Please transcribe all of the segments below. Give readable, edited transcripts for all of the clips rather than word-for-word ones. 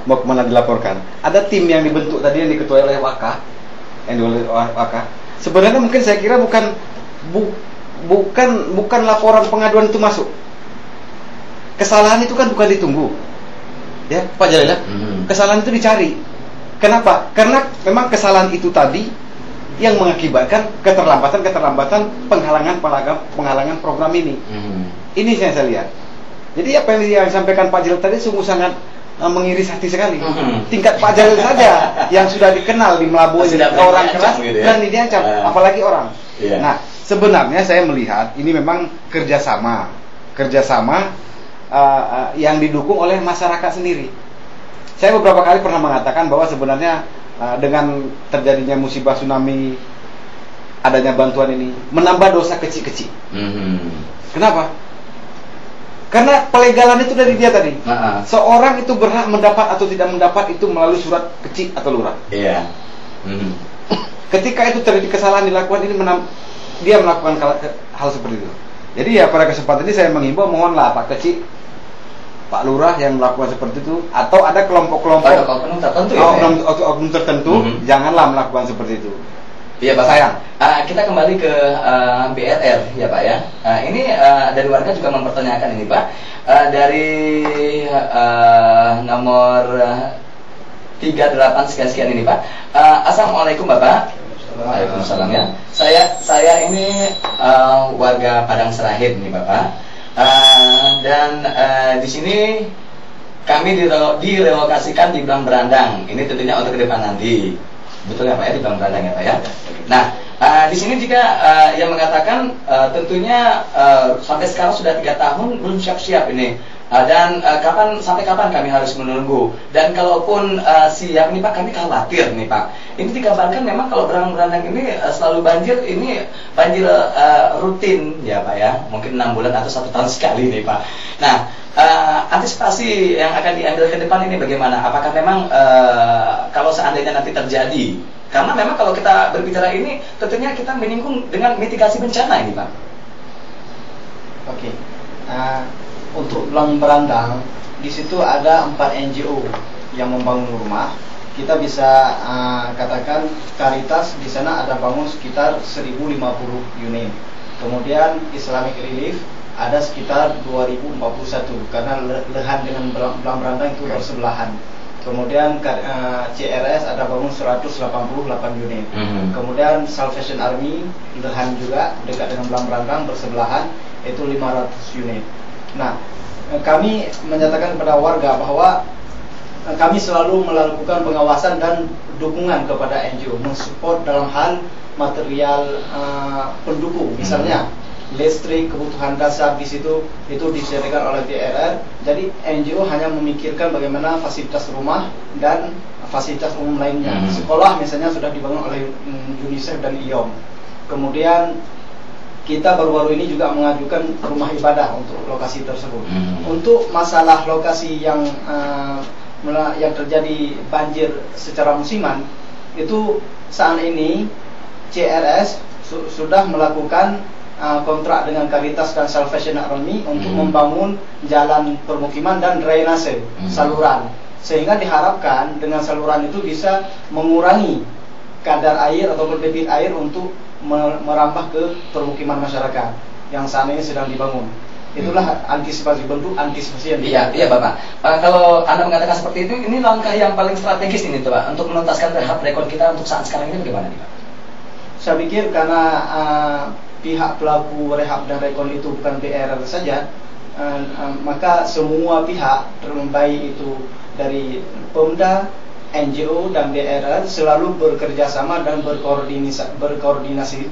mau kemana dilaporkan. Ada tim yang dibentuk tadi yang diketuai oleh Waka, Sebenarnya mungkin saya kira bukan laporan pengaduan itu masuk. Kesalahan itu kan bukan ditunggu, ya Pak Jalil. Kesalahan itu dicari. Kenapa? Karena memang kesalahan itu tadi yang mengakibatkan keterlambatan penghalangan program ini. Ini yang saya lihat. Jadi apa yang disampaikan Pak Jalil tadi sungguh sangat mengiris hati sekali. Tingkat Pak Jalil saja yang sudah dikenal di melabui orang keras gitu ya? Dan diancam, apalagi orang. Nah, sebenarnya saya melihat ini memang kerjasama yang didukung oleh masyarakat sendiri. Saya beberapa kali pernah mengatakan bahwa sebenarnya dengan terjadinya musibah tsunami, adanya bantuan ini menambah dosa kecil-kecil. Kenapa? Karena pelegalan itu dari dia tadi. Seorang itu berhak mendapat atau tidak mendapat itu melalui surat kecil atau lurah. Ketika itu terjadi kesalahan dilakukan, ini dia melakukan hal seperti itu. Jadi ya pada kesempatan ini saya mengimbau, mohonlah Pak Kecil, Pak Lurah yang melakukan seperti itu, atau ada kelompok-kelompok oknum tertentu, janganlah melakukan seperti itu. Iya Pak. Sayang. Kita kembali ke BRR ya Pak ya. Ini dari warga juga mempertanyakan ini Pak. Dari nomor 38 sekian ini Pak. Assalamualaikum Bapak. Waalaikumsalam ya. Saya ini warga Padang Serahid nih Bapak. Dan di sini kami direlokasikan di Blang Berandang. Ini tentunya untuk ke depan nanti. Betul ya Pak ya, di Blang Berandang ya Pak ya. Nah, di sini juga yang mengatakan tentunya sampai sekarang sudah 3 tahun belum siap-siap ini. Dan sampai kapan kami harus menunggu? Dan kalaupun siap nih Pak, kami khawatir nih Pak. Ini dikabarkan memang kalau Blang Berandang ini selalu banjir, ini banjir rutin ya Pak ya. Mungkin 6 bulan atau 1 tahun sekali nih Pak. Nah, antisipasi yang akan diambil ke depan ini bagaimana? Apakah memang kalau seandainya nanti terjadi? Karena memang kalau kita berbicara ini tentunya kita menyinggung dengan mitigasi bencana ini Pak. Oke. Untuk Blang Berandang, di situ ada 4 NGO yang membangun rumah. Kita bisa katakan Caritas di sana ada bangun sekitar 1050 unit. Kemudian Islamic Relief ada sekitar 2041 karena lehan dengan Blang Berandang itu bersebelahan. Kemudian CRS ada bangun 188 unit. Kemudian Salvation Army lehan juga dekat dengan Blang Berandang bersebelahan itu 500 unit. Nah, kami menyatakan kepada warga bahwa kami selalu melakukan pengawasan dan dukungan kepada NGO, mensupport dalam hal material pendukung, misalnya listrik, kebutuhan dasar di situ itu disediakan oleh BRR. Jadi NGO hanya memikirkan bagaimana fasilitas rumah dan fasilitas umum lainnya. Sekolah misalnya sudah dibangun oleh UNICEF dan IOM. Kemudian kita baru-baru ini juga mengajukan rumah ibadah untuk lokasi tersebut. Untuk masalah lokasi yang terjadi banjir secara musiman, itu saat ini CRS sudah melakukan kontrak dengan Caritas dan Salvation Army untuk membangun jalan permukiman dan drainase saluran, sehingga diharapkan dengan saluran itu bisa mengurangi kadar air atau debit air untuk merambah ke permukiman masyarakat yang saat ini sedang dibangun. Itulah antisipasi, bentuk antisipasi yang Iya Bapak. Kalau Anda mengatakan seperti itu, ini langkah yang paling strategis ini tuh Pak untuk menuntaskan rehab rekon kita untuk saat sekarang ini bagaimana nih Pak? Saya pikir karena pihak pelaku rehab dan rekon itu bukan BRR saja, maka semua pihak baik itu dari Pemda, NGO dan BRR selalu bekerja sama dan berkoordinasi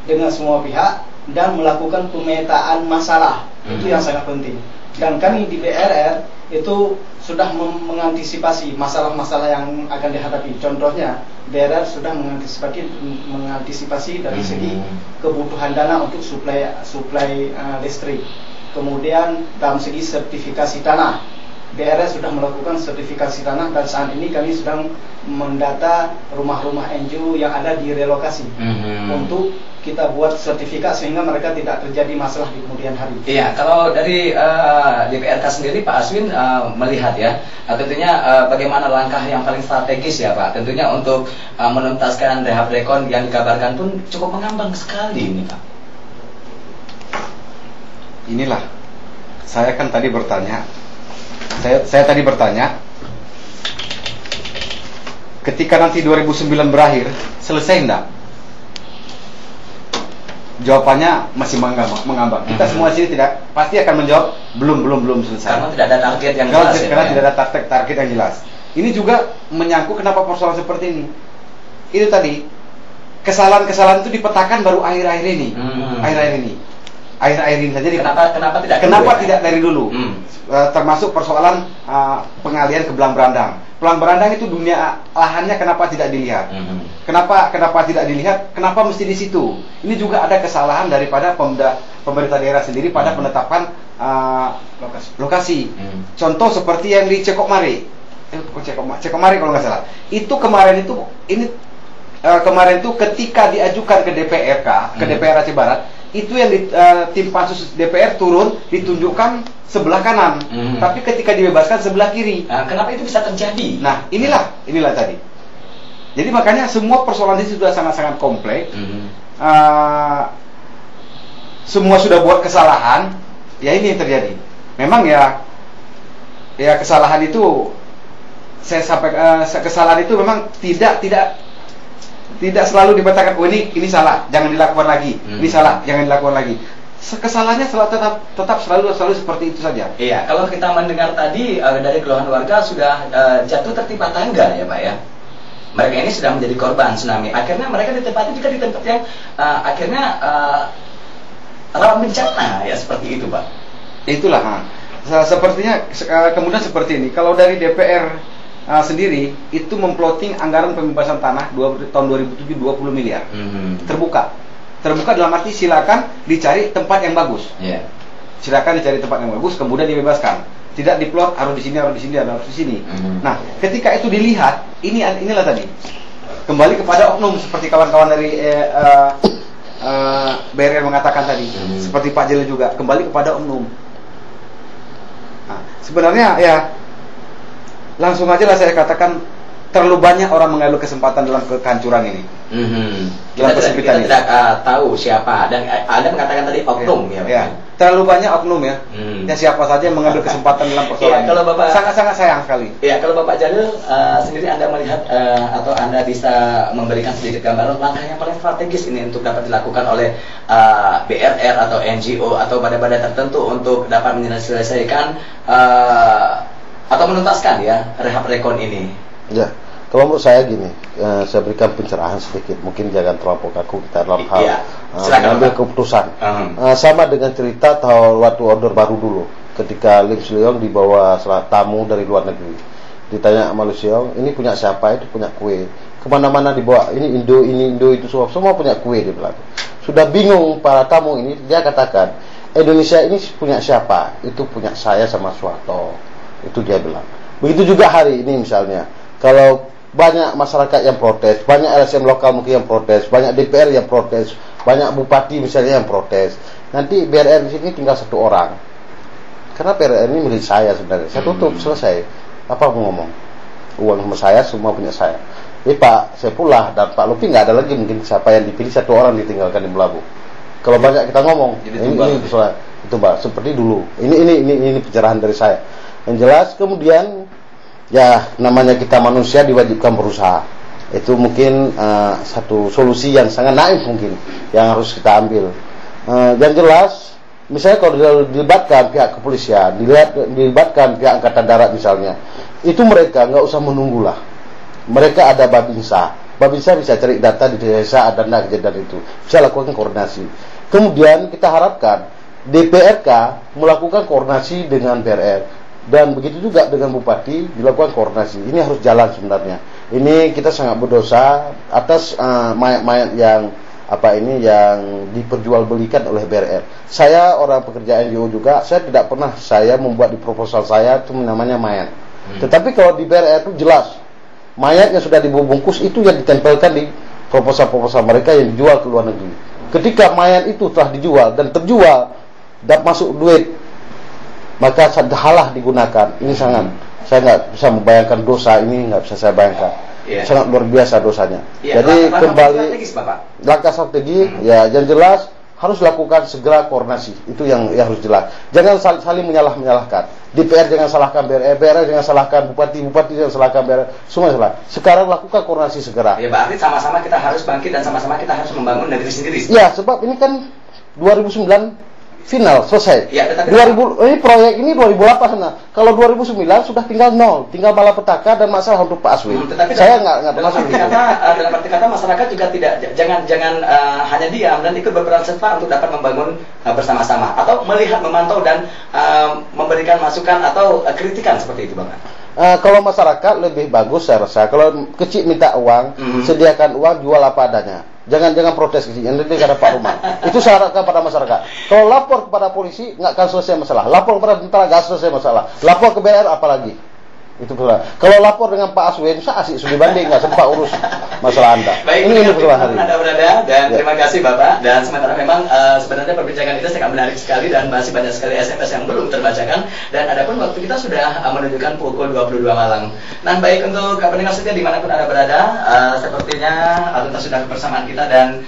dengan semua pihak dan melakukan pemetaan masalah. Itu yang sangat penting. Dan kami di BRR itu sudah mengantisipasi masalah-masalah yang akan dihadapi. Contohnya BRR sudah mengantisipasi dari segi kebutuhan dana untuk suplai listrik. Kemudian dalam segi sertifikasi tanah, BRR sudah melakukan sertifikasi tanah dan saat ini kami sedang mendata rumah-rumah NGO yang ada di relokasi untuk kita buat sertifikat sehingga mereka tidak terjadi masalah di kemudian hari. Iya, kalau dari DPRK sendiri Pak Aswin melihat ya, tentunya bagaimana langkah yang paling strategis ya Pak, tentunya untuk menuntaskan rehab rekon yang dikabarkan pun cukup mengambang sekali ini Pak. Inilah, saya kan tadi bertanya, saya tadi bertanya, ketika nanti 2009 berakhir, selesai enggak? Jawabannya masih mengambang. Kita semua sini tidak pasti akan menjawab belum selesai. Karena tidak ada target yang jelas. Karena tidak ada target yang jelas. Ini juga menyangkut kenapa persoalan seperti ini. Itu tadi kesalahan-kesalahan itu dipetakan baru akhir-akhir ini. Akhir-akhir ini saja. Kenapa tidak dari dulu? Termasuk persoalan pengalihan ke Belang Berandang. Belang Berandang itu dunia lahannya kenapa tidak dilihat? Kenapa tidak dilihat? Kenapa mesti di situ? Ini juga ada kesalahan daripada pemerintah daerah sendiri pada penetapan lokasi. Contoh seperti yang di Cekomare. Cekomare kalau nggak salah. Itu kemarin itu ketika diajukan ke DPRK, ke DPR Aceh Barat, itu yang tim pansus DPR turun ditunjukkan sebelah kanan, tapi ketika dibebaskan sebelah kiri. Nah, kenapa itu bisa terjadi? Nah, inilah tadi. Jadi makanya semua persoalan ini sudah sangat-sangat kompleks. Semua sudah buat kesalahan, ya ini yang terjadi. Memang ya kesalahan itu saya sampaikan, kesalahan itu memang tidak selalu dipetakan, oh ini salah, jangan dilakukan lagi. Ini salah, jangan dilakukan lagi. Kesalahannya tetap selalu seperti itu saja. Iya, kalau kita mendengar tadi dari keluhan warga sudah jatuh tertimpa tangga ya Pak ya. Mereka ini sudah menjadi korban tsunami. Akhirnya mereka ditempatkan juga di tempat yang akhirnya rawan bencana ya, seperti itu Pak. Itulah. Sepertinya kemudian seperti ini. Kalau dari DPR sendiri itu memplotting anggaran pembebasan tanah tahun 2007 20 miliar. Terbuka dalam arti silakan dicari tempat yang bagus. Silakan dicari tempat yang bagus, kemudian dibebaskan. Tidak diplot harus di sini, harus di sini, harus di sini. Nah, ketika itu dilihat, inilah tadi. Kembali kepada oknum seperti kawan-kawan dari BRR mengatakan tadi, seperti Pak Jalil juga, kembali kepada oknum. Nah, sebenarnya ya langsung aja lah saya katakan, terlalu banyak orang mengambil kesempatan dalam kehancuran ini. Kita tidak tahu siapa, dan Anda mengatakan tadi oknum ya. Terlalu banyak oknum ya. Ya siapa saja yang mengambil kesempatan dalam persoalan. Kalau Bapak sangat sayang sekali. Ya, kalau Bapak Jalil sendiri Anda melihat atau Anda bisa memberikan sedikit gambaran langkah yang paling strategis ini untuk dapat dilakukan oleh BRR atau NGO atau badan-badan tertentu untuk dapat menyelesaikan atau menuntaskan ya rehab rekon ini. Ya, kalau menurut saya gini, saya berikan pencerahan sedikit, mungkin jangan terlalu kaku kita dalam hal mengambil keputusan. Sama dengan cerita waktu Order Baru dulu, ketika Lim Siliong dibawa tamu dari luar negeri, ditanya sama Lim Siliong, ini punya siapa? Itu punya kue. Kemana-mana dibawa, ini Indo itu semua punya kue, dia bilang. Sudah bingung para tamu ini, dia katakan, Indonesia ini punya siapa? Itu punya saya sama Soeharto. Itu dia bilang. Begitu juga hari ini misalnya. Kalau banyak masyarakat yang protes, banyak LSM lokal mungkin yang protes, banyak DPR yang protes, banyak bupati misalnya yang protes. Nanti BRR di sini tinggal satu orang. Karena BRR ini milik saya sebenarnya. Saya tutup, selesai. Apa mau ngomong? Uang sama saya, semua punya saya. Jadi Pak Saifullah dan Pak Lupi nggak ada lagi mungkin siapa yang dipilih, satu orang ditinggalkan di Melabu. Kalau banyak kita ngomong, ini itu Mbak, seperti dulu. Ini pencerahan dari saya. Yang jelas kemudian ya namanya kita manusia diwajibkan berusaha. Itu mungkin satu solusi yang sangat naif mungkin yang harus kita ambil. Yang jelas misalnya kalau dilibatkan pihak kepolisian, dilibatkan pihak angkatan darat misalnya, itu mereka nggak usah menunggulah. Mereka ada Babinsa bisa cari data di desa ada kejadian itu, bisa lakukan koordinasi. Kemudian kita harapkan DPRK melakukan koordinasi dengan BRR. Dan begitu juga dengan bupati dilakukan koordinasi. Ini harus jalan sebenarnya. Ini kita sangat berdosa atas mayat-mayat yang apa ini yang diperjualbelikan oleh BRR. Saya orang pekerja NGO juga, saya tidak pernah saya membuat di proposal saya itu namanya mayat. Tetapi kalau di BRR itu jelas mayat yang sudah dibungkus itu yang ditempelkan di proposal-proposal mereka yang dijual ke luar negeri. Ketika mayat itu telah dijual dan terjual dan masuk duit, maka halah digunakan. Ini sangat, saya nggak bisa membayangkan dosa ini, nggak bisa saya bayangkan. Sangat luar biasa dosanya. Jadi kembali langkah strategi, ya yang jelas harus lakukan segera koordinasi. Itu yang harus jelas. Jangan saling menyalahkan. DPR jangan salahkan BRR, BRR jangan salahkan bupati, bupati jangan salahkan BRR. Semua salah. Sekarang lakukan koordinasi segera. Ya, berarti sama-sama kita harus bangkit dan sama-sama kita harus membangun negeri sendiri. Ya, sebab ini kan 2009 final selesai. Ya, tetapi 2000 ini proyek ini 2008 sana. Kalau 2009 sudah tinggal nol, tinggal malapetaka dan masalah untuk Pak Aswin. Tetapi saya nggak termasuk itu. Dalam arti kata masyarakat juga jangan hanya diam dan ikut berperan serta untuk dapat membangun bersama-sama atau melihat, memantau dan memberikan masukan atau kritikan seperti itu, Bang. Kalau masyarakat lebih bagus saya rasa. Kalau kecil minta uang, sediakan uang, jual apa adanya. Jangan protes kecil. Yang nanti ada Pak Rumah. Itu syaratkan pada masyarakat. Kalau lapor kepada polisi nggak akan selesai masalah. Lapor kepada tentara nggak selesai masalah. Lapor ke BR apalagi. Itu betul. Kalau lapor dengan Pak Aswin, saya asik sudah banding nggak sempat urus masalah Anda. Baik, ini persoalan hari. Anda berada dan terima kasih Bapak. Dan sementara memang sebenarnya perbincangan kita sangat menarik sekali dan masih banyak sekali SMS yang belum terbacakan. Dan adapun waktu kita sudah menunjukkan pukul 22 malam. Nah, baik untuk pendengar setia dimanapun Anda berada, sepertinya tuntas sudah kebersamaan kita dan